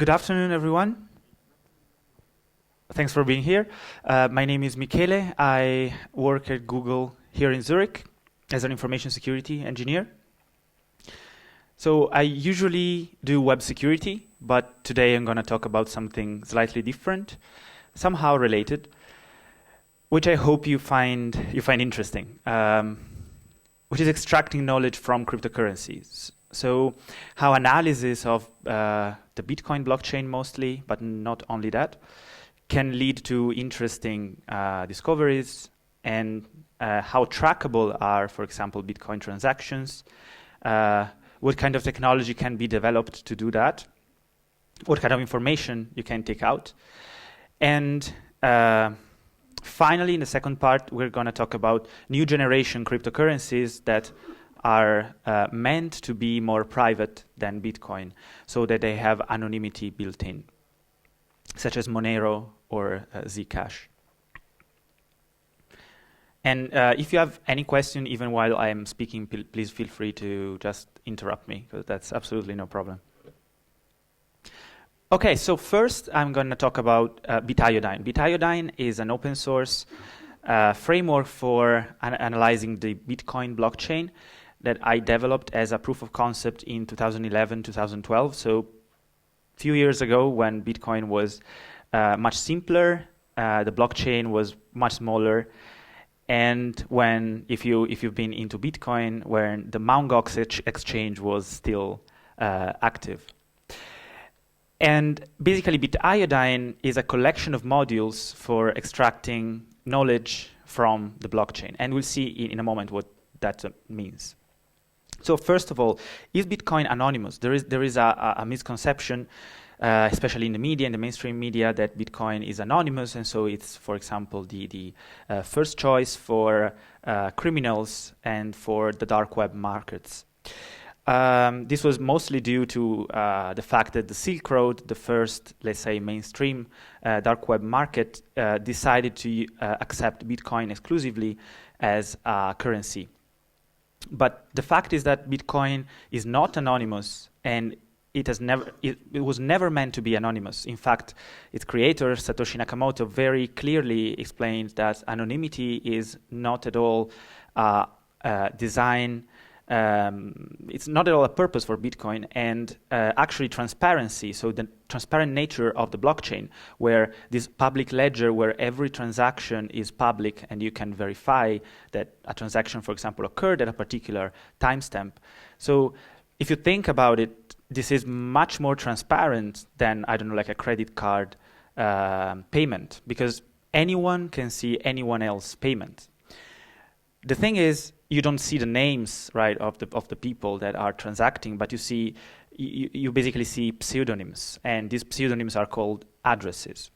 Good afternoon, everyone. Thanks for being here. My name is Michele. I work at Google here in Zurich as an information security engineer. So I usually do web security, but today I'm going to talk about something slightly different, somehow related, which I hope you find interesting, which is extracting knowledge from cryptocurrencies. So how analysis of the Bitcoin blockchain mostly, but not only that, can lead to interesting discoveries, and how trackable are, for example, Bitcoin transactions, what kind of technology can be developed to do that, what kind of information you can take out. And finally, in the second part, we're going to talk about new generation cryptocurrencies that are meant to be more private than Bitcoin, so that they have anonymity built in, such as Monero or zCash. And if you have any question, even while I am speaking, please feel free to just interrupt me, because that's absolutely no problem. Okay, so first I'm going to talk about BitIodine. BitIodine is an open source framework for analyzing the Bitcoin blockchain that I developed as a proof of concept in 2011, 2012. So a few years ago, when Bitcoin was much simpler, the blockchain was much smaller, and when, if you've been into Bitcoin, when the Mt. Gox exchange was still active. And basically, BitIodine is a collection of modules for extracting knowledge from the blockchain, and we'll see in a moment what that means. So first of all, is Bitcoin anonymous? There is a misconception, especially in the media, in the mainstream media, that Bitcoin is anonymous, and so it's, for example, the first choice for criminals and for the dark web markets. This was mostly due to the fact that the Silk Road, the first, let's say, mainstream dark web market, decided to accept Bitcoin exclusively as a currency. But the fact is that Bitcoin is not anonymous, and it was never meant to be anonymous. In fact, its creator, Satoshi Nakamoto, very clearly explained that anonymity is not at all design. It's not at all a purpose for Bitcoin, and actually transparency, so the transparent nature of the blockchain, where this public ledger where every transaction is public and you can verify that a transaction, for example, occurred at a particular timestamp. So if you think about it, this is much more transparent than, I don't know, like a credit card payment, because anyone can see anyone else's payment. The thing is, you don't see the names, right, of the people that are transacting, but you basically see pseudonyms, and these pseudonyms are called addresses.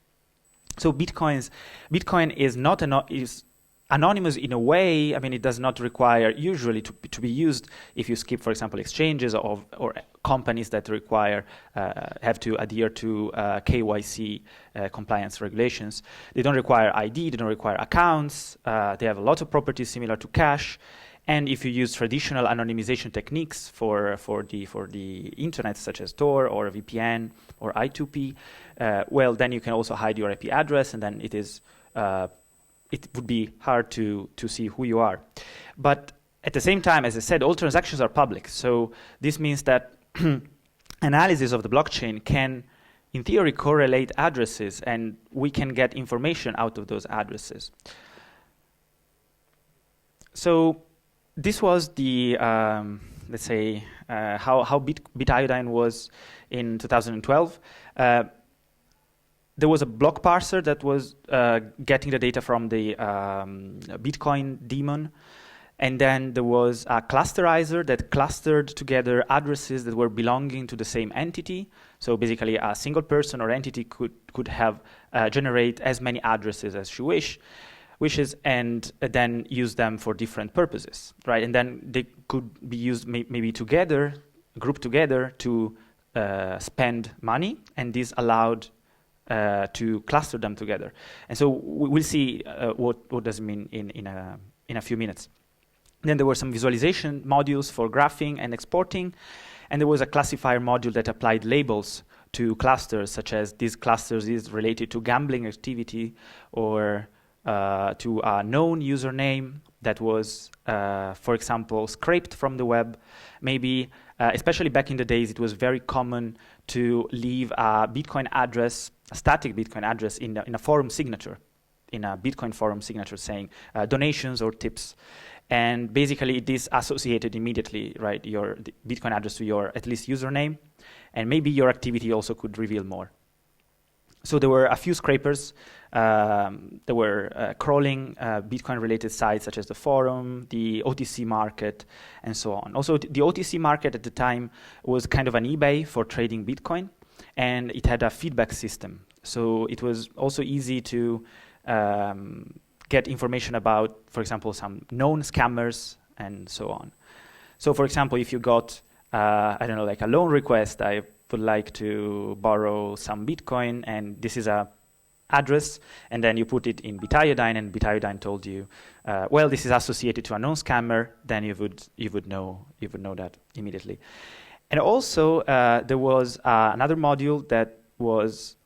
So Bitcoin is anonymous in a way. I mean, it does not require usually to be used if you skip, for example, exchanges or companies that require have to adhere to KYC compliance regulations. They don't require ID. They don't require accounts. They have a lot of properties similar to cash. And if you use traditional anonymization techniques for the internet, such as Tor or VPN or I2P, well, then you can also hide your IP address, and then it would be hard to see who you are. But at the same time, as I said, all transactions are public. So this means that analysis of the blockchain can, in theory, correlate addresses, and we can get information out of those addresses. So this was the, let's say, how BitIodine was in 2012. There was a block parser that was getting the data from the Bitcoin daemon, and then there was a clusterizer that clustered together addresses that were belonging to the same entity. So basically, a single person or entity could have generate as many addresses as she wishes, and then use them for different purposes, right? And then they could be used maybe together, grouped together to spend money, and this allowed to cluster them together. And so we'll see what does it mean in a few minutes. Then there were some visualization modules for graphing and exporting, and there was a classifier module that applied labels to clusters, such as these clusters is related to gambling activity or to a known username that was, for example, scraped from the web. Maybe, especially back in the days, it was very common to leave a Bitcoin address, a static Bitcoin address in a forum signature, in a Bitcoin forum signature saying donations or tips. And basically it is associated immediately, right, the Bitcoin address to your at least username, and maybe your activity also could reveal more. So there were a few scrapers. There were crawling Bitcoin-related sites such as the forum, the OTC market, and so on. Also, the OTC market at the time was kind of an eBay for trading Bitcoin, and it had a feedback system. So it was also easy to get information about, for example, some known scammers and so on. So, for example, if you got, I don't know, like a loan request, I would like to borrow some Bitcoin, and this is a address, and then you put it in BitIodine, and BitIodine told you, well, this is associated to a known scammer, then you would know that immediately. And also, there was another module that was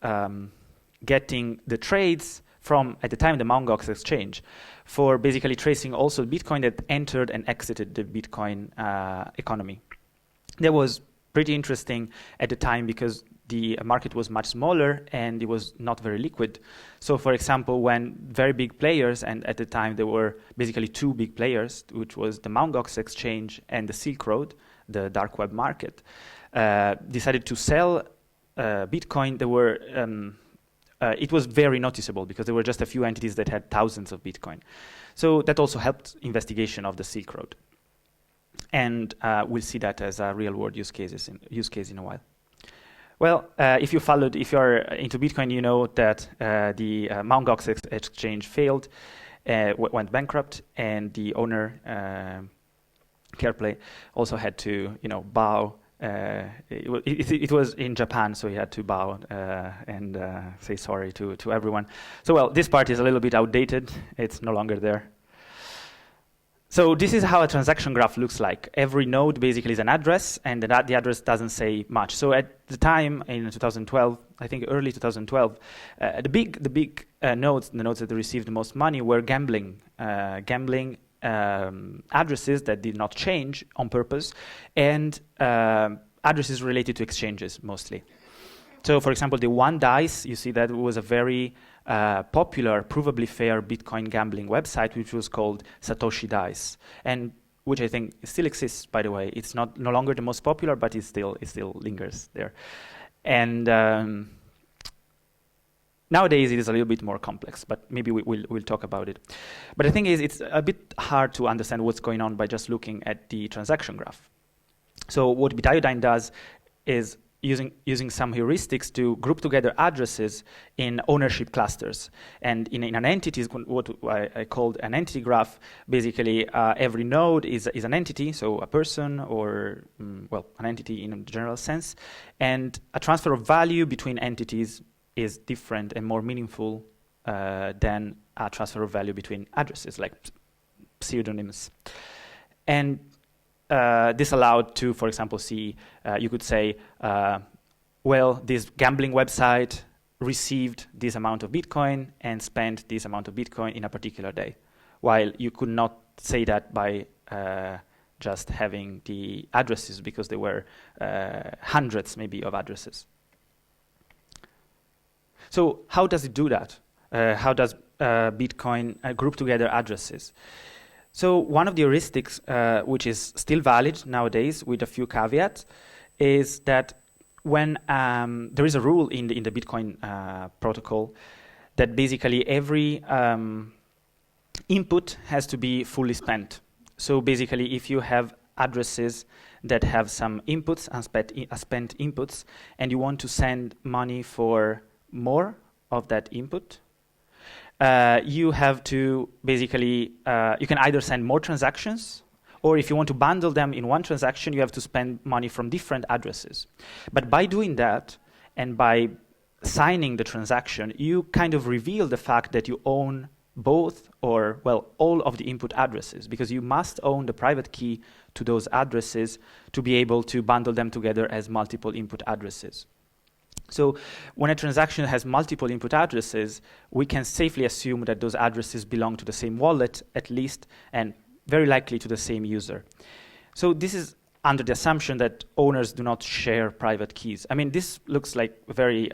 getting the trades from, at the time, the Mt. Gox exchange, for basically tracing also Bitcoin that entered and exited the Bitcoin economy. That was pretty interesting at the time because the market was much smaller and it was not very liquid. So, for example, when very big players, and at the time there were basically two big players, which was the Mt. Gox exchange and the Silk Road, the dark web market, decided to sell Bitcoin, there were it was very noticeable because there were just a few entities that had thousands of Bitcoin. So that also helped investigation of the Silk Road. And we'll see that as a real-world use case in a while. Well, if you're into Bitcoin, you know that the Mt. Gox exchange failed, went bankrupt, and the owner, CarePlay, also had to, bow. It was in Japan, so he had to bow and say sorry to everyone. So, well, this part is a little bit outdated. It's no longer there. So this is how a transaction graph looks like. Every node basically is an address, and the address doesn't say much. So at the time, in 2012, I think early 2012, the big nodes, the nodes that received the most money, were gambling addresses that did not change on purpose, and addresses related to exchanges mostly. So, for example, the One Dice, you see that it was a very popular, provably fair Bitcoin gambling website, which was called Satoshi Dice, and which I think still exists, by the way. It's no longer the most popular, but it still lingers there. And nowadays it is a little bit more complex, but maybe we'll talk about it. But the thing is, it's a bit hard to understand what's going on by just looking at the transaction graph. So what BitIodine does is using some heuristics to group together addresses in ownership clusters. And in an entity, what I called an entity graph, basically every node is an entity, so a person or, an entity in a general sense. And a transfer of value between entities is different and more meaningful than a transfer of value between addresses, like pseudonyms. And this allowed to, for example, see, you could say, this gambling website received this amount of Bitcoin and spent this amount of Bitcoin in a particular day, while you could not say that by just having the addresses, because there were hundreds maybe of addresses. So how does it do that? How does Bitcoin group together addresses? So one of the heuristics, which is still valid nowadays with a few caveats, is that when there is a rule in the Bitcoin protocol that basically every input has to be fully spent. So basically, if you have addresses that have some inputs, unspent inputs, and you want to send money for more of that input, you have to basically, you can either send more transactions, or if you want to bundle them in one transaction, you have to spend money from different addresses. But by doing that, and by signing the transaction, you kind of reveal the fact that you own both, or, all of the input addresses, because you must own the private key to those addresses to be able to bundle them together as multiple input addresses. So when a transaction has multiple input addresses, we can safely assume that those addresses belong to the same wallet, at least, and very likely to the same user. So this is under the assumption that owners do not share private keys. I mean, this looks like a very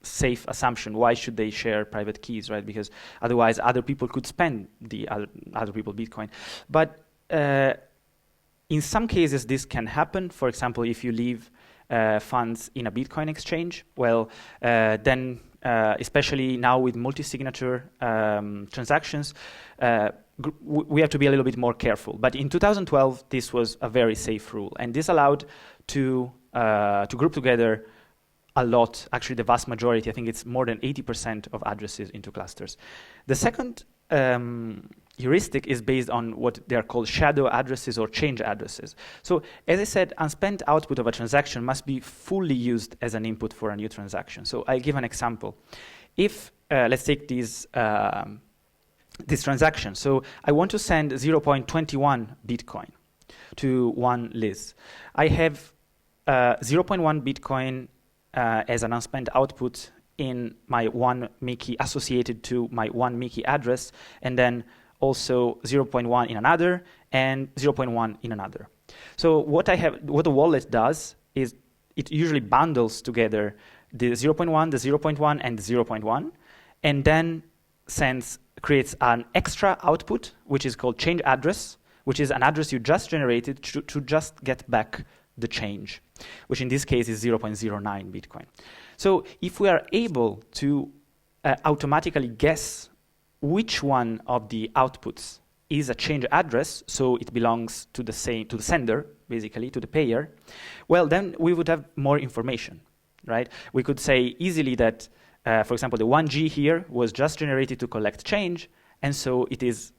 safe assumption. Why should they share private keys, right? Because otherwise other people could spend the other people Bitcoin. But in some cases this can happen. For example, if you leave funds in a Bitcoin exchange, well, then especially now with multi-signature transactions, we have to be a little bit more careful. But in 2012, this was a very safe rule, and this allowed to group together a lot, actually the vast majority, I think it's more than 80% of addresses into clusters. The second heuristic is based on what they are called shadow addresses or change addresses. So as I said, unspent output of a transaction must be fully used as an input for a new transaction. So I'll give an example. If, let's take this transaction. So I want to send 0.21 Bitcoin to one Liz. I have 0.1 Bitcoin as an unspent output in my one Mickey associated to my one Mickey address, and then also 0.1 in another and 0.1 in another. So what the wallet does is it usually bundles together the 0.1, the 0.1, and the 0.1, and then creates an extra output, which is called change address, which is an address you just generated to just get back the change, which in this case is 0.09 Bitcoin. So if we are able to automatically guess which one of the outputs is a change address, so it belongs to the sender, basically, to the payer, well, then we would have more information, right? We could say easily that, for example, the 1G here was just generated to collect change, and so it is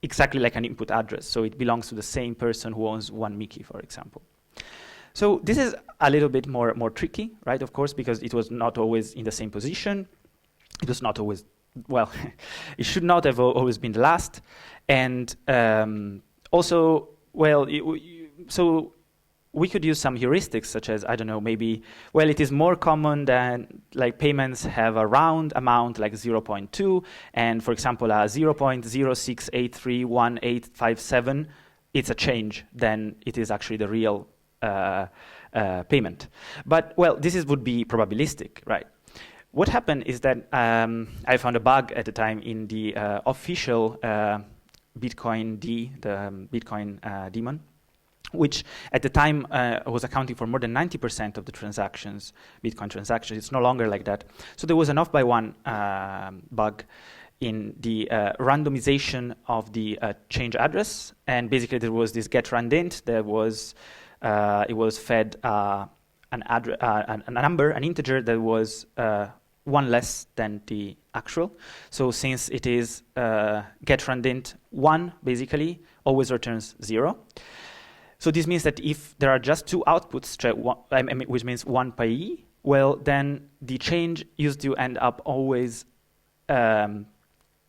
exactly like an input address, so it belongs to the same person who owns one Mickey, for example. So this is a little bit more tricky, right, of course, because it was not always in the same position. It was not always, well, it should not have always been the last. And also, well, so we could use some heuristics such as, I don't know, maybe, well, it is more common than, like, payments have a round amount like 0.2, and for example, a 0.0683187, it's a change, then it is actually the real payment. But, well, would be probabilistic, right? What happened is that I found a bug at the time in the official Bitcoin the Bitcoin daemon, which at the time was accounting for more than 90% of the transactions, Bitcoin transactions. It's no longer like that. So there was an off-by-one bug in the randomization of the change address, and basically there was this getRandInt. There was it was fed a number, an integer that was one less than the actual. So since it is getRandInt 1, basically, always returns 0. So this means that if there are just two outputs, which means one payee, well, then the change used to end up always in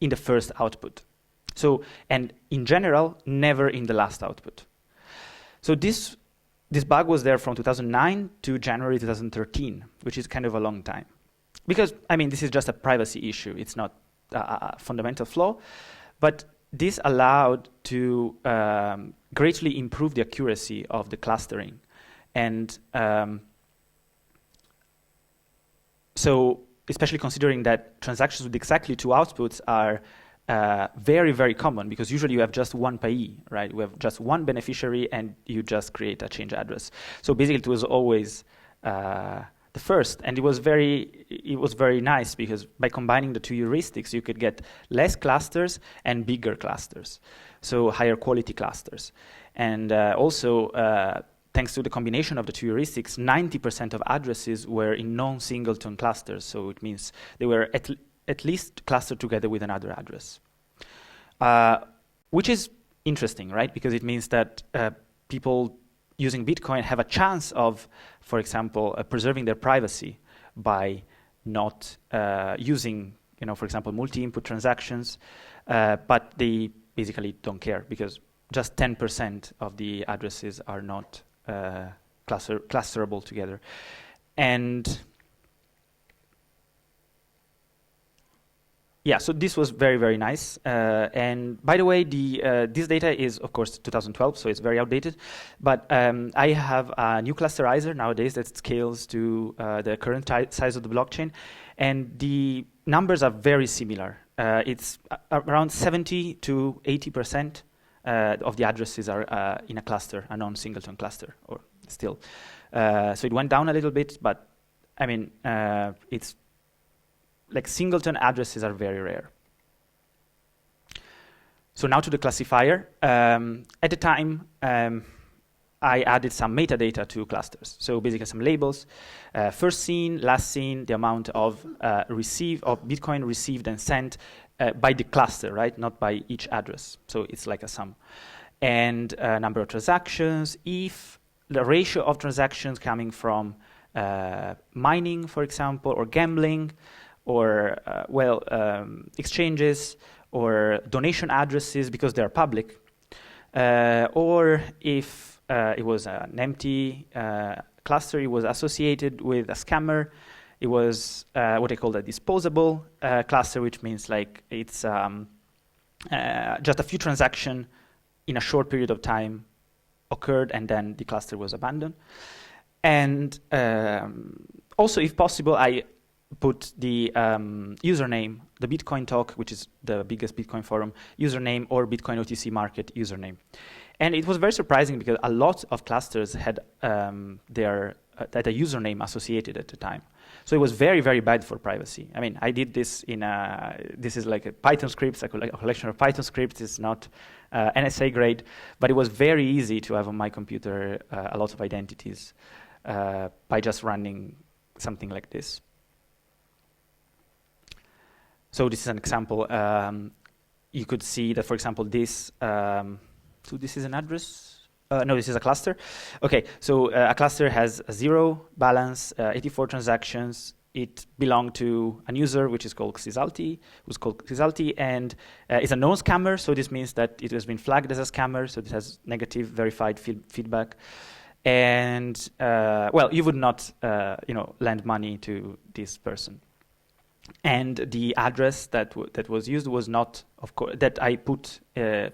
the first output. So, and in general, never in the last output. So this bug was there from 2009 to January 2013, which is kind of a long time. Because, I mean, this is just a privacy issue. It's not a fundamental flaw. But this allowed to greatly improve the accuracy of the clustering. And so, especially considering that transactions with exactly two outputs are very, very common, because usually you have just one payee, right? We have just one beneficiary, and you just create a change address. So basically, it was always the first, and it was very nice, because by combining the two heuristics, you could get less clusters and bigger clusters, so higher quality clusters. And also, thanks to the combination of the two heuristics, 90% of addresses were in non-singleton clusters. So it means they were at least clustered together with another address, which is interesting, right? Because it means that people using Bitcoin have a chance of, for example, preserving their privacy by not using, for example, multi-input transactions, but they basically don't care, because just 10% of the addresses are not clusterable together. And yeah, so this was very, very nice. And by the way, this data is, of course, 2012, so it's very outdated. But I have a new clusterizer nowadays that scales to the current size of the blockchain. And the numbers are very similar. It's around 70 to 80% of the addresses are in a cluster, a non-singleton cluster, or still. So it went down a little bit, but I mean, it's like singleton addresses are very rare. So now to the classifier. At the time, I added some metadata to clusters. So basically some labels, first seen, last seen, the amount of Bitcoin received and sent by the cluster, right? Not by each address. So it's like a sum. And number of transactions, if the ratio of transactions coming from mining, for example, or gambling, or exchanges, or donation addresses because they are public, or if it was an empty cluster, it was associated with a scammer. It was what I call a disposable cluster, which means like it's just a few transactions in a short period of time occurred, and then the cluster was abandoned. And also, if possible, I put the username, the Bitcoin Talk, which is the biggest Bitcoin forum, username, or Bitcoin OTC Market username. And it was very surprising because a lot of clusters had a username associated at the time. So it was very, very bad for privacy. I mean, I did this this is like a Python scripts, a collection of Python scripts. It's not NSA grade, but it was very easy to have on my computer a lot of identities by just running something like this. So this is an example. You could see that, for example, this. So this is an address. No, this is a cluster. Okay, so a cluster has a 0 balance, 84 transactions. It belonged to a user, which is called Xizalti, and it's a known scammer. So this means that it has been flagged as a scammer. So it has negative verified feedback. And well, you would not, lend money to this person. And the address that was used was not, of course, that I put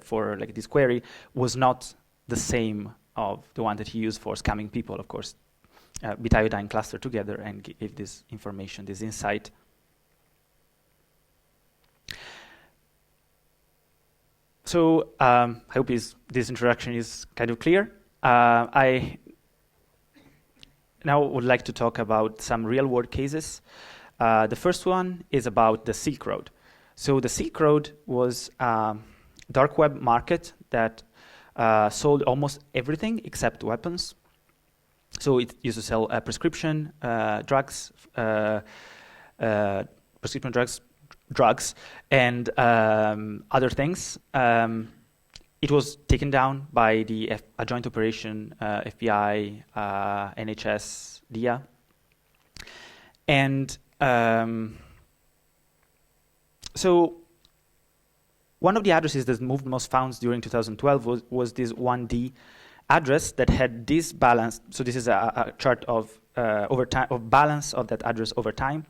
for like this query was not the same of the one that he used for scamming people. Of course, BitIodine clustered together and gave this information, this insight. So I hope this introduction is kind of clear. I now would like to talk about some real-world cases. The first one is about the Silk Road. So the Silk Road was a dark web market that sold almost everything except weapons. So it used to sell prescription drugs, and other things. It was taken down by a joint operation, FBI, NHS, DIA. And so one of the addresses that moved most funds during 2012 was this 1D address that had this balance. So this is a chart of over time, of balance of that address over time.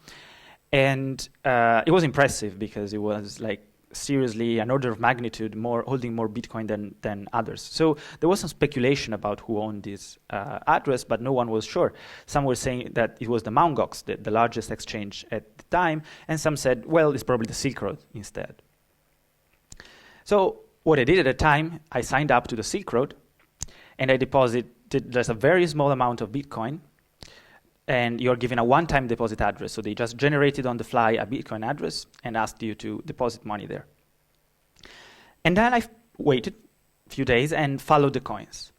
And it was impressive because it was like seriously an order of magnitude holding more Bitcoin than others. So there was some speculation about who owned this address, but no one was sure. Some were saying that it was the Mt. Gox, the largest exchange at the time, and some said, well, it's probably the Silk Road instead. So what I did at the time, I signed up to the Silk Road, and I deposited just a very small amount of Bitcoin, and you're given a one-time deposit address. So they just generated on the fly a Bitcoin address and asked you to deposit money there. And then I waited a few days and followed the coins.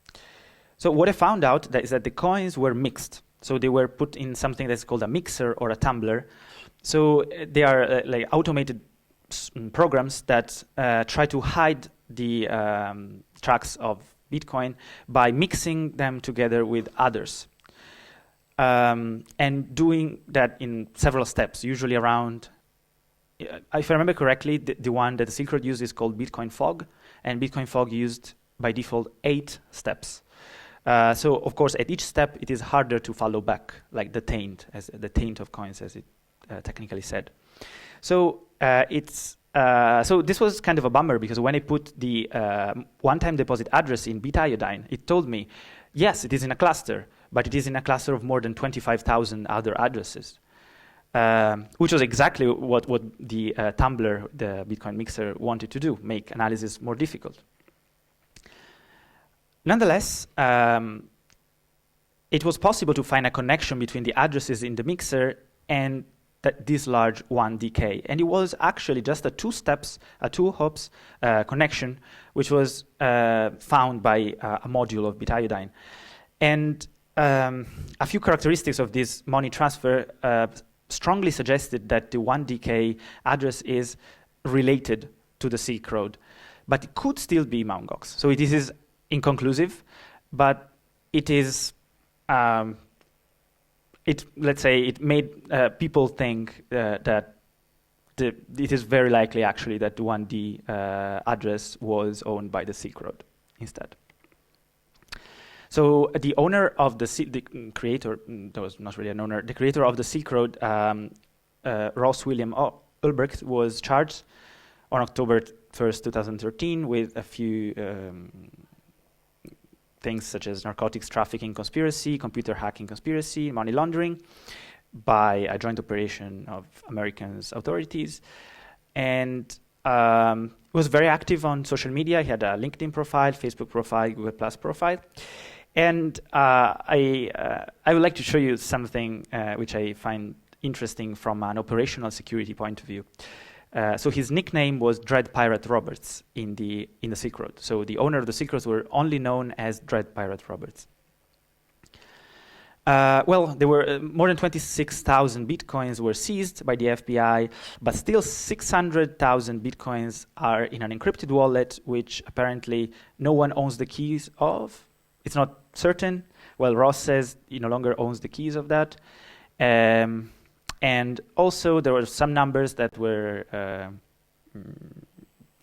So what I found out is that the coins were mixed. So they were put in something that's called a mixer or a tumbler. So they are like automated programs that try to hide the tracks of Bitcoin by mixing them together with others. And doing that in several steps, usually around, if I remember correctly, the one that the Silk Road used is called Bitcoin Fog, and Bitcoin Fog used by default 8 steps. So of course, at each step, it is harder to follow back, like the taint of coins, as technically said. So so this was kind of a bummer, because when I put the one-time deposit address in BitIodine, it told me, yes, it is in a cluster, but it is in a cluster of more than 25,000 other addresses, which was exactly what the Tumblr, the Bitcoin mixer, wanted to do, make analysis more difficult. Nonetheless, it was possible to find a connection between the addresses in the mixer and this large 1DK. And it was actually just a two hops connection, which was found by a module of BitIodine. And a few characteristics of this money transfer strongly suggested that the 1DK address is related to the Silk Road, but it could still be Mt. Gox. So it is inconclusive, but it is let's say it made people think that it is very likely actually that the 1D address was owned by the Silk Road instead. So the owner of the creator, that was not really an owner, the creator of the Silk Road, Ross William Ulbricht, was charged on October 1st, 2013 with a few things such as narcotics trafficking conspiracy, computer hacking conspiracy, money laundering by a joint operation of American authorities. And was very active on social media. He had a LinkedIn profile, Facebook profile, Google Plus profile. And I would like to show you something which I find interesting from an operational security point of view. So his nickname was Dread Pirate Roberts in the Silk Road. So the owner of the Silk Road were only known as Dread Pirate Roberts. Well, there were more than 26,000 bitcoins were seized by the FBI, but still 600,000 bitcoins are in an encrypted wallet, which apparently no one owns the keys of. It's not certain. Well, Ross says he no longer owns the keys of that. And also, there were some numbers that were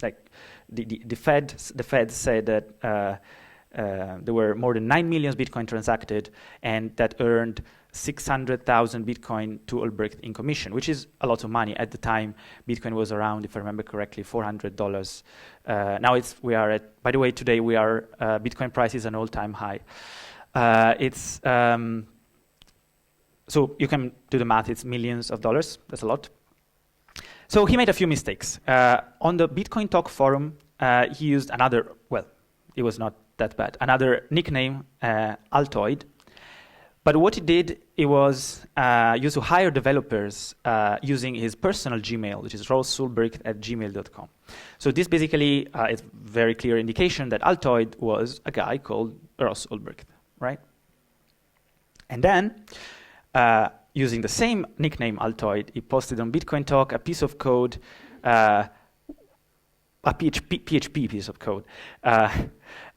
like the Fed said that there were more than 9 million Bitcoin transacted, and that earned 600,000 Bitcoin to Ulbricht in commission, which is a lot of money. At the time, Bitcoin was around, if I remember correctly, $400. Now we are at. By the way, today we are Bitcoin price is an all-time high. So you can do the math, it's millions of dollars, that's a lot. So he made a few mistakes. On the Bitcoin Talk forum, he used another, well, it was not that bad, another nickname, Altoid. But what he did, it was used to hire developers using his personal Gmail, which is rossulbricht@gmail.com. So this basically is very clear indication that Altoid was a guy called Ross Ulbricht, right? And then, using the same nickname Altoid, he posted on Bitcoin Talk a piece of code, a PHP piece of code,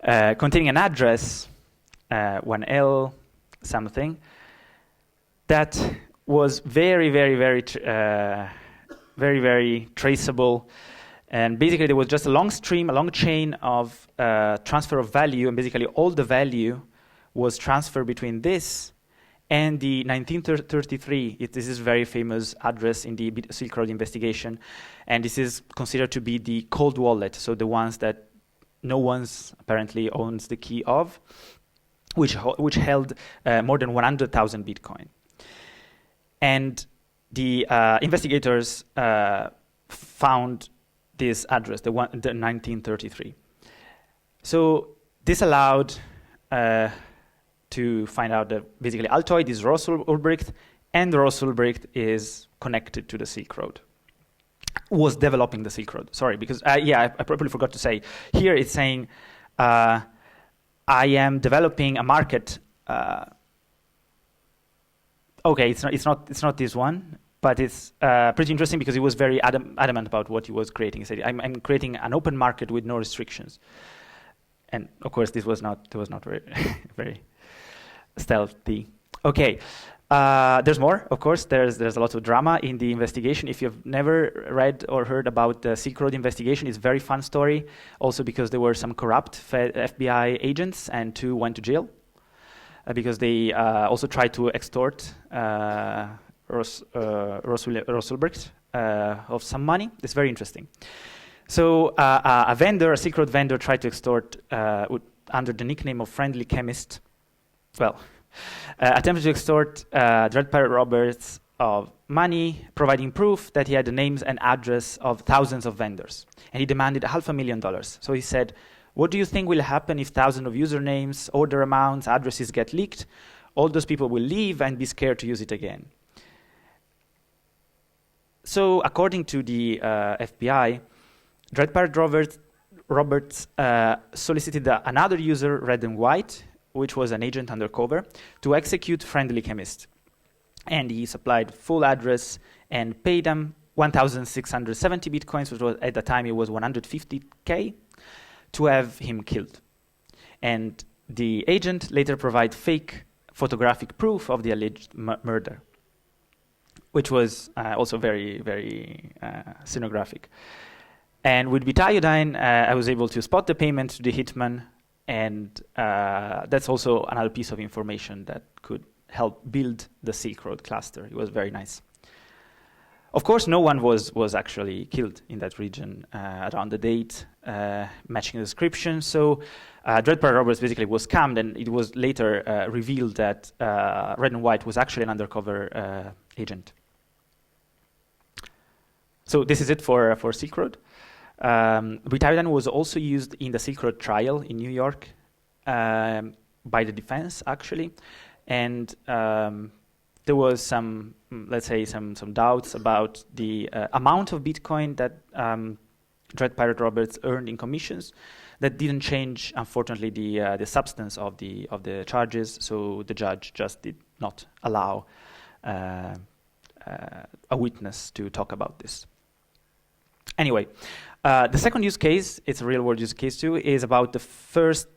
containing an address, 1L something, that was very, very, very traceable. And basically there was just a long stream, a long chain of transfer of value, and basically all the value was transferred between this and the 1933, this is a very famous address in the Silk Road investigation, and this is considered to be the cold wallet, so the ones that no one's apparently owns the key of, which held more than 100,000 Bitcoin. And the investigators found this address, the 1933. So this allowed to find out that basically Altoid is Ross Ulbricht, and Ross Ulbricht is connected to the Silk Road. Was developing the Silk Road. Sorry, because I probably forgot to say. Here it's saying, I am developing a market. Okay, it's not this one, but it's pretty interesting because he was very adamant about what he was creating. He said, I'm creating an open market with no restrictions. And of course, this was not very very stealthy. Okay, there's more. Of course, there's a lot of drama in the investigation. If you've never read or heard about the Silk Road investigation, it's a very fun story. Also because there were some corrupt FBI agents, and 2 went to jail because they also tried to extort Roselbrecht of some money. It's very interesting. So a vendor, a Silk Road vendor, tried to extort under the nickname of Friendly Chemist. Well, attempted to extort Dread Pirate Roberts of money, providing proof that he had the names and address of thousands of vendors. And he demanded $500,000. So he said, what do you think will happen if thousands of usernames, order amounts, addresses get leaked? All those people will leave and be scared to use it again. So according to the FBI, Dread Pirate Roberts solicited another user, Red and White, which was an agent undercover, to execute Friendly Chemist. And he supplied full address and paid them 1,670 bitcoins, which was, at the time it was 150K, to have him killed. And the agent later provided fake photographic proof of the alleged murder, which was also very, very scenographic. And with BitIodine, I was able to spot the payment to the hitman, and that's also another piece of information that could help build the Silk Road cluster. It was very nice. Of course, no one was actually killed in that region around the date, matching the description. So Dread Pirate Roberts basically was scammed, and it was later revealed that Red and White was actually an undercover agent. So this is it for Silk Road. BitIodine was also used in the Silk Road trial in New York by the defense, actually. And there was some, let's say, some doubts about the amount of Bitcoin that Dread Pirate Roberts earned in commissions. That didn't change, unfortunately, the substance of the charges. So the judge just did not allow a witness to talk about this. Anyway, the second use case, it's a real-world use case too, is about the first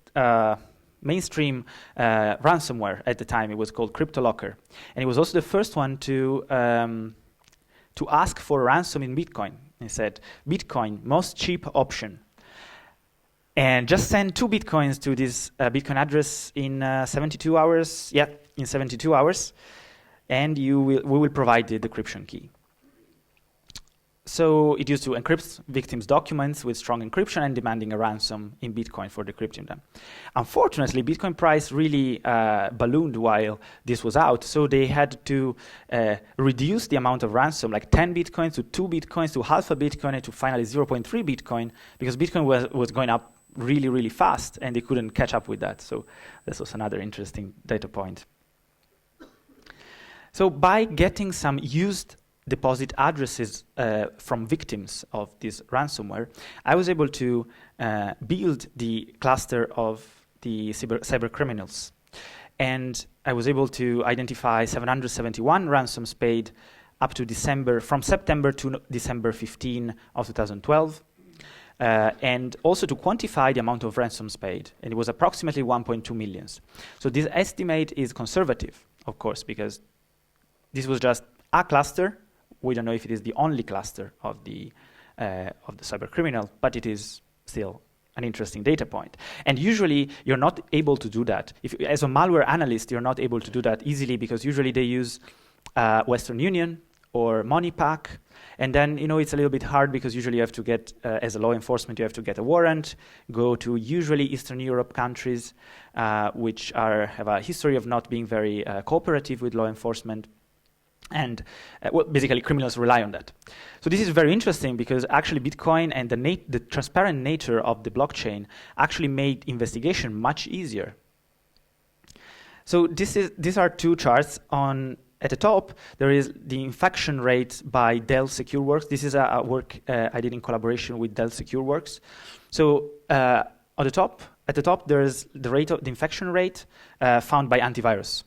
mainstream ransomware at the time. It was called Cryptolocker. And it was also the first one to ask for ransom in Bitcoin. He said, Bitcoin, most cheap option. And just send 2 Bitcoins to this Bitcoin address in 72 hours. Yeah, in 72 hours. And we will provide the decryption key. So it used to encrypt victims' documents with strong encryption and demanding a ransom in Bitcoin for decrypting them. Unfortunately, Bitcoin price really ballooned while this was out, so they had to reduce the amount of ransom, like 10 Bitcoins to 2 Bitcoins to half a Bitcoin and to finally 0.3 Bitcoin, because Bitcoin was going up really, really fast, and they couldn't catch up with that. So this was another interesting data point. So by getting some used deposit addresses from victims of this ransomware, I was able to build the cluster of the cyber criminals. And I was able to identify 771 ransoms paid up to from September to December 15 of 2012. And also to quantify the amount of ransoms paid. And it was approximately 1.2 million. So this estimate is conservative, of course, because this was just a cluster. We don't know if it is the only cluster of the cyber criminal, but it is still an interesting data point. And usually, you're not able to do that. As a malware analyst, you're not able to do that easily because usually they use Western Union or MoneyPack, and then it's a little bit hard because usually you have to get, as a law enforcement, you have to get a warrant, go to usually Eastern Europe countries, which have a history of not being very cooperative with law enforcement. And basically, criminals rely on that. So this is very interesting because actually Bitcoin and the transparent nature of the blockchain actually made investigation much easier. So these are 2 charts. At the top, there is the infection rate by Dell SecureWorks. This is a work I did in collaboration with Dell SecureWorks. So at the top, there is the infection rate found by antivirus.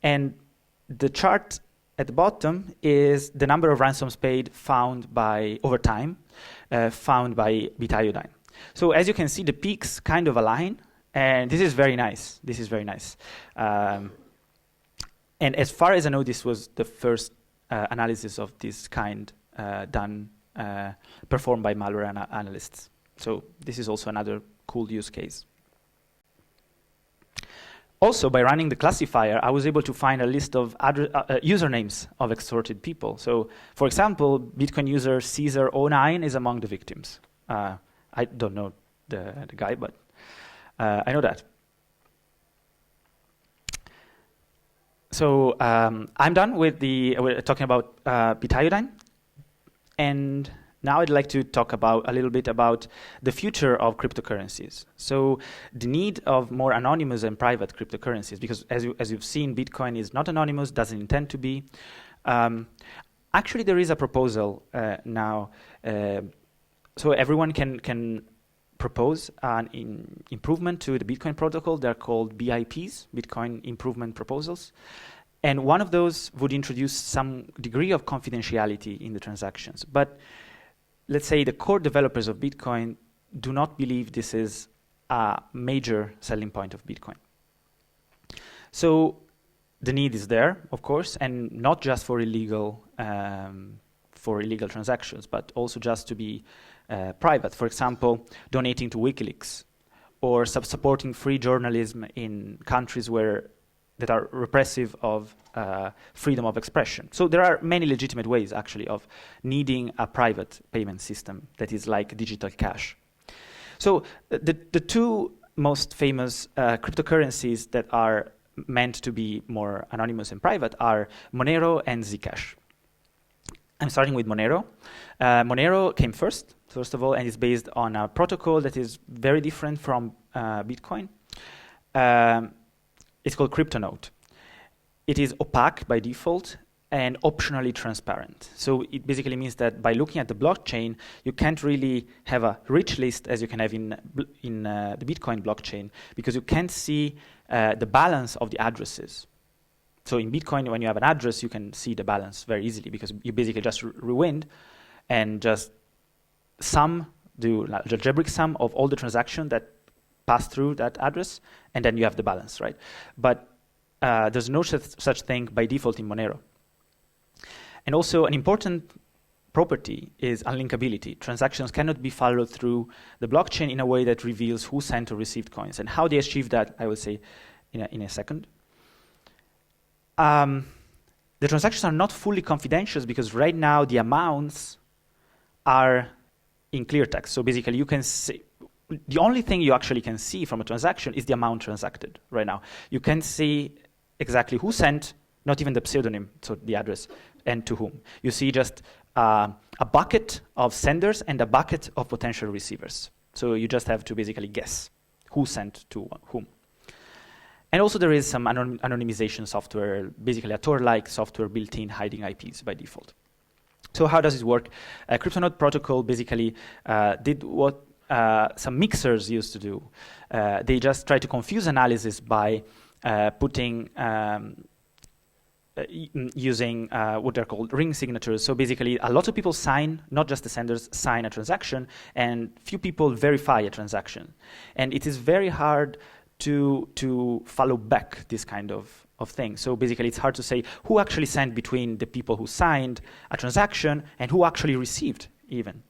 And the chart at the bottom is the number of ransoms paid found over time, found by BitIodine. So as you can see, the peaks kind of align, and this is very nice. And as far as I know, this was the first analysis of this kind performed by malware analysts. So this is also another cool use case. Also, by running the classifier, I was able to find a list of usernames of extorted people. So, for example, Bitcoin user Caesar09 is among the victims. I don't know the guy, but I know that. So I'm done with we're talking about BitIodine, and now I'd like to talk a little bit about the future of cryptocurrencies. So the need of more anonymous and private cryptocurrencies, because as you've seen, Bitcoin is not anonymous, doesn't intend to be. Actually, there is a proposal now, so everyone can propose an improvement to the Bitcoin protocol. They're called BIPs, Bitcoin Improvement Proposals. And one of those would introduce some degree of confidentiality in the transactions. But let's say the core developers of Bitcoin do not believe this is a major selling point of Bitcoin. So the need is there, of course, and not just for illegal transactions, but also just to be private. For example, donating to WikiLeaks, or supporting free journalism in countries that are repressive of freedom of expression. So there are many legitimate ways, actually, of needing a private payment system that is like digital cash. So the two most famous cryptocurrencies that are meant to be more anonymous and private are Monero and zCash. I'm starting with Monero. Monero came first of all, and is based on a protocol that is very different from Bitcoin. It's called CryptoNote. It is opaque by default and optionally transparent. So it basically means that by looking at the blockchain, you can't really have a rich list as you can have in the Bitcoin blockchain, because you can't see the balance of the addresses. So in Bitcoin, when you have an address, you can see the balance very easily, because you basically just rewind and just do algebraic sum of all the transactions that pass through that address, and then you have the balance, right? But there's no such thing by default in Monero. And also an important property is unlinkability. Transactions cannot be followed through the blockchain in a way that reveals who sent or received coins. And how they achieve that, I will say in a second. The transactions are not fully confidential, because right now the amounts are in clear text. So basically you can see, the only thing you actually can see from a transaction is the amount transacted right now. You can see exactly who sent, not even the pseudonym, so the address, and to whom. You see just a bucket of senders and a bucket of potential receivers. So you just have to basically guess who sent to whom. And also there is some anonymization software, basically a Tor-like software built in hiding IPs by default. So how does it work? CryptoNote protocol basically did what some mixers used to do. They just try to confuse analysis by using what they're called ring signatures. So basically, a lot of people sign, not just the senders, sign a transaction, and few people verify a transaction. And it is very hard to follow back this kind of thing. So basically, it's hard to say who actually sent between the people who signed a transaction and who actually received even.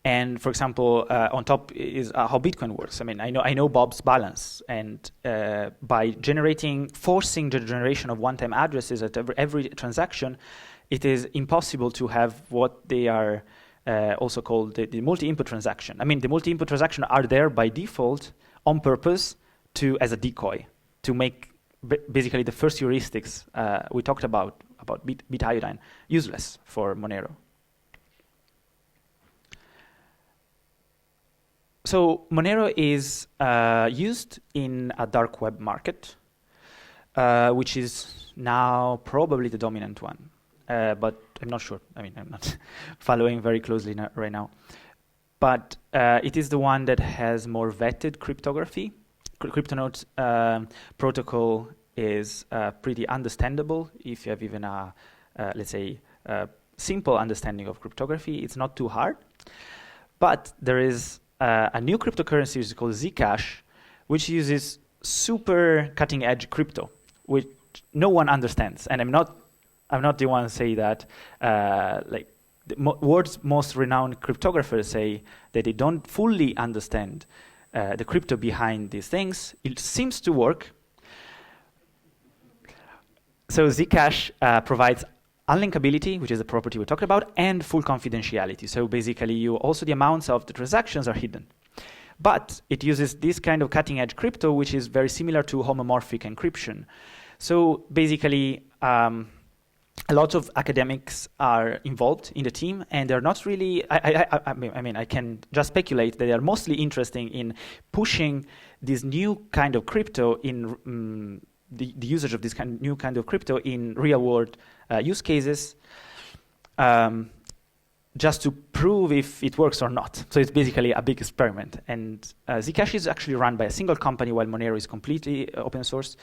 And for example, on top is how Bitcoin works. I mean, I know Bob's balance, and by forcing the generation of one-time addresses at every transaction, it is impossible to have what they are also called the multi-input transaction. I mean, the multi-input transaction are there by default on purpose as a decoy to make basically the first heuristics we talked about BitIodine useless for Monero. So Monero is used in a dark web market, which is now probably the dominant one, but I'm not sure. I mean, I'm not following very closely right now. But it is the one that has more vetted cryptography. CryptoNote protocol is pretty understandable if you have even a, let's say, simple understanding of cryptography. It's not too hard. But there is a new cryptocurrency which is called zCash, which uses super cutting-edge crypto, which no one understands. And I'm not the one to say that. Like the world's most renowned cryptographers say that they don't fully understand the crypto behind these things. It seems to work. So zCash provides unlinkability, which is a property we talked about, and full confidentiality. So basically, also the amounts of the transactions are hidden. But it uses this kind of cutting-edge crypto, which is very similar to homomorphic encryption. So basically, a lot of academics are involved in the team, and they're not really. I mean, I can just speculate that they are mostly interested in pushing this new kind of crypto in the usage of this new kind of crypto in real-world use cases, just to prove if it works or not. So it's basically a big experiment. And zCash is actually run by a single company, while Monero is completely open source.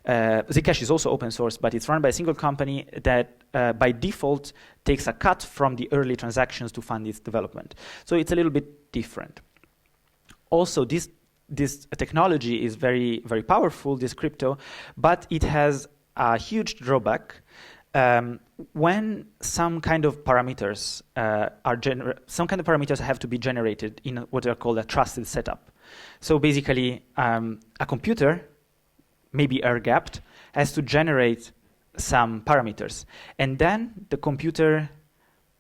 zCash is also open source, but it's run by a single company that by default takes a cut from the early transactions to fund its development. So it's a little bit different. Also, this technology is very, very powerful, this crypto, but it has a huge drawback. When some kind of parameters have to be generated in what are called a trusted setup. So basically, a computer, maybe air-gapped, has to generate some parameters, and then the computer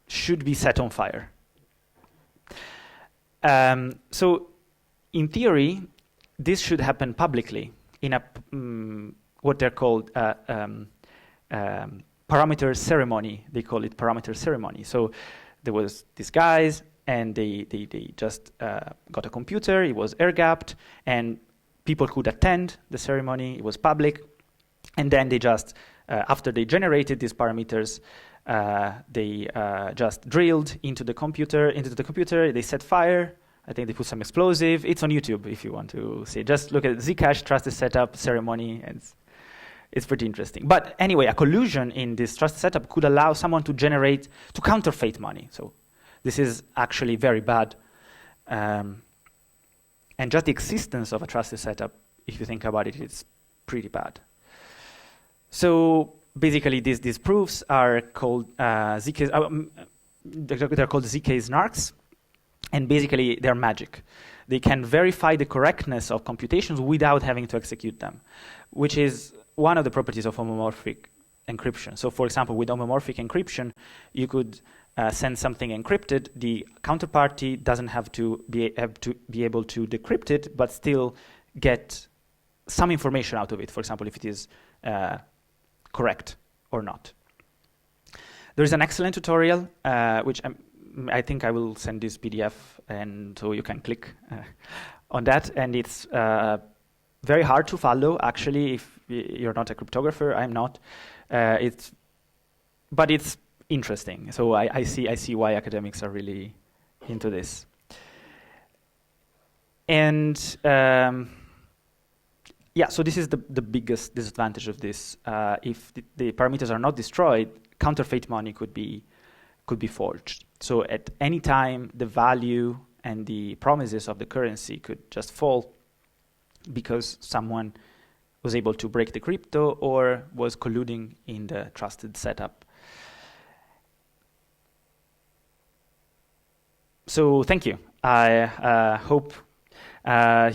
should be set on fire. So in theory, this should happen publicly in a what they're called parameter ceremony. They call it parameter ceremony. So there was these guys, and they just got a computer. It was air-gapped, and people could attend the ceremony. It was public, and then they just after they generated these parameters, they just drilled into the computer. They set fire. I think they put some explosive. It's on YouTube if you want to see. Just look at zCash trusted setup ceremony, and it's pretty interesting. But anyway, a collusion in this trusted setup could allow someone to counterfeit money. So this is actually very bad. And just the existence of a trusted setup, if you think about it, it's pretty bad. So basically, these proofs are called zk. They're called zk snarks. And basically, they're magic. They can verify the correctness of computations without having to execute them, which is one of the properties of homomorphic encryption. So, for example, with homomorphic encryption, you could send something encrypted. The counterparty doesn't have to be able to decrypt it, but still get some information out of it. For example, if it is correct or not. There is an excellent tutorial, which I think I will send this PDF, and so you can click on that. And it's very hard to follow, actually, if you're not a cryptographer. I'm not. But it's interesting. So I see why academics are really into this. And yeah, so this is the biggest disadvantage of this. If the parameters are not destroyed, counterfeit money could be forged. So at any time, the value and the promises of the currency could just fall because someone was able to break the crypto or was colluding in the trusted setup. So thank you. I hope you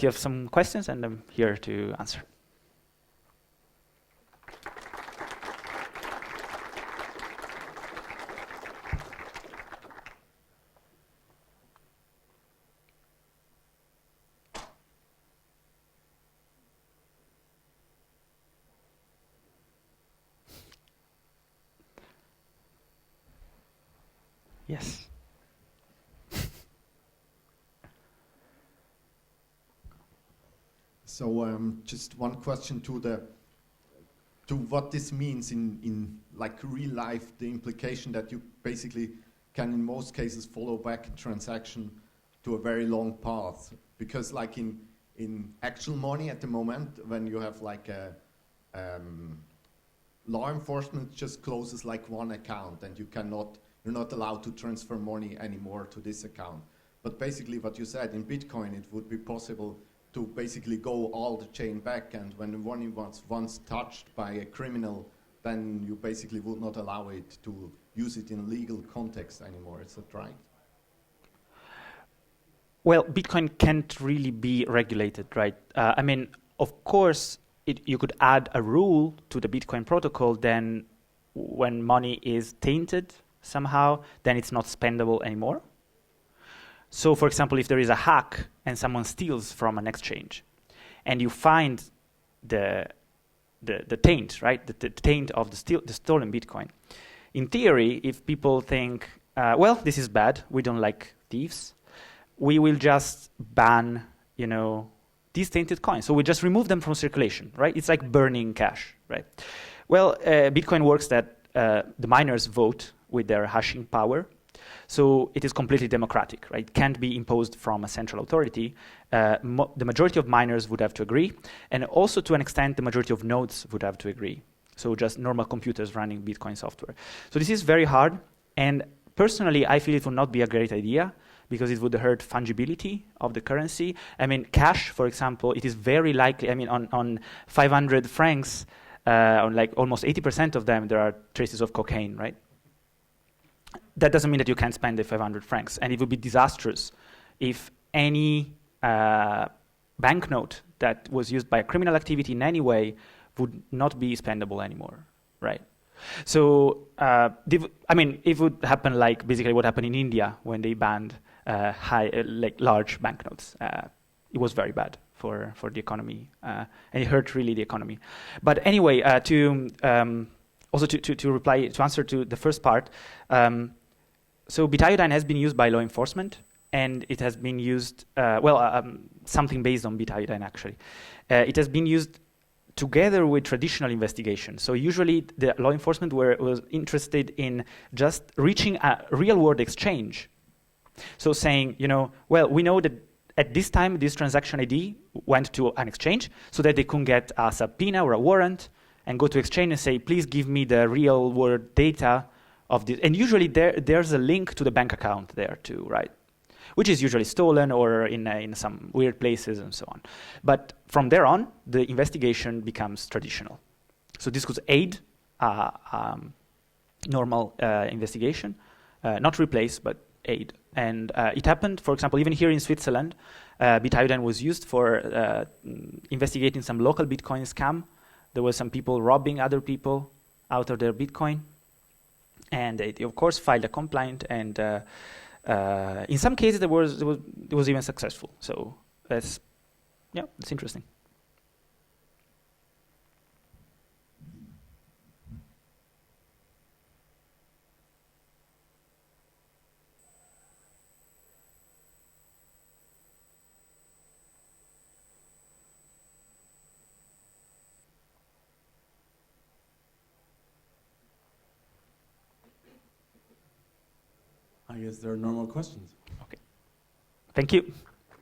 have some questions, and I'm here to answer. Yes. So just one question to what this means in like real life, the implication that you basically can in most cases follow back a transaction to a very long path, because like in actual money at the moment, when you have like a law enforcement just closes like one account, and you're not allowed to transfer money anymore to this account. But basically what you said, in Bitcoin it would be possible to basically go all the chain back, and when the money was once touched by a criminal, then you basically would not allow it to use it in legal context anymore. Is that right? Well, Bitcoin can't really be regulated, right? I mean, of course, you could add a rule to the Bitcoin protocol, then when money is tainted somehow, then it's not spendable anymore. So, for example, if there is a hack and someone steals from an exchange, and you find the taint, right? The taint of the stolen Bitcoin. In theory, if people think, well, this is bad, we don't like thieves, we will just ban, these tainted coins. So we just remove them from circulation, right? It's like burning cash, right? Well, Bitcoin works that the miners vote with their hashing power. So it is completely democratic, right? It can't be imposed from a central authority. The majority of miners would have to agree. And also, to an extent, the majority of nodes would have to agree. So just normal computers running Bitcoin software. So this is very hard. And personally, I feel it would not be a great idea because it would hurt fungibility of the currency. I mean, cash, for example, it is very likely, I mean, on 500 francs, on like almost 80% of them, there are traces of cocaine, right? That doesn't mean that you can't spend the 500 francs. And it would be disastrous if any banknote that was used by a criminal activity in any way would not be spendable anymore, right? So, I mean, it would happen like basically what happened in India when they banned large banknotes. It was very bad for the economy, and it hurt really the economy. But anyway, also to reply, to answer to the first part, so BitIodine has been used by law enforcement, and it has been used, something based on BitIodine actually. It has been used together with traditional investigation. So usually the law enforcement was interested in just reaching a real-world exchange. So saying, well, we know that at this time this transaction ID went to an exchange so that they could get a subpoena or a warrant and go to exchange and say, please give me the real-world data of this. And usually there's a link to the bank account there too, right? Which is usually stolen or in some weird places and so on. But from there on, the investigation becomes traditional. So this could aid normal investigation, not replace, but aid. And it happened, for example, even here in Switzerland, BitIodine was used for investigating some local Bitcoin scam. There were some people robbing other people out of their Bitcoin. And they, of course, filed a complaint, and in some cases, it was even successful. So it's interesting. I guess there are no more questions. Okay. Thank you.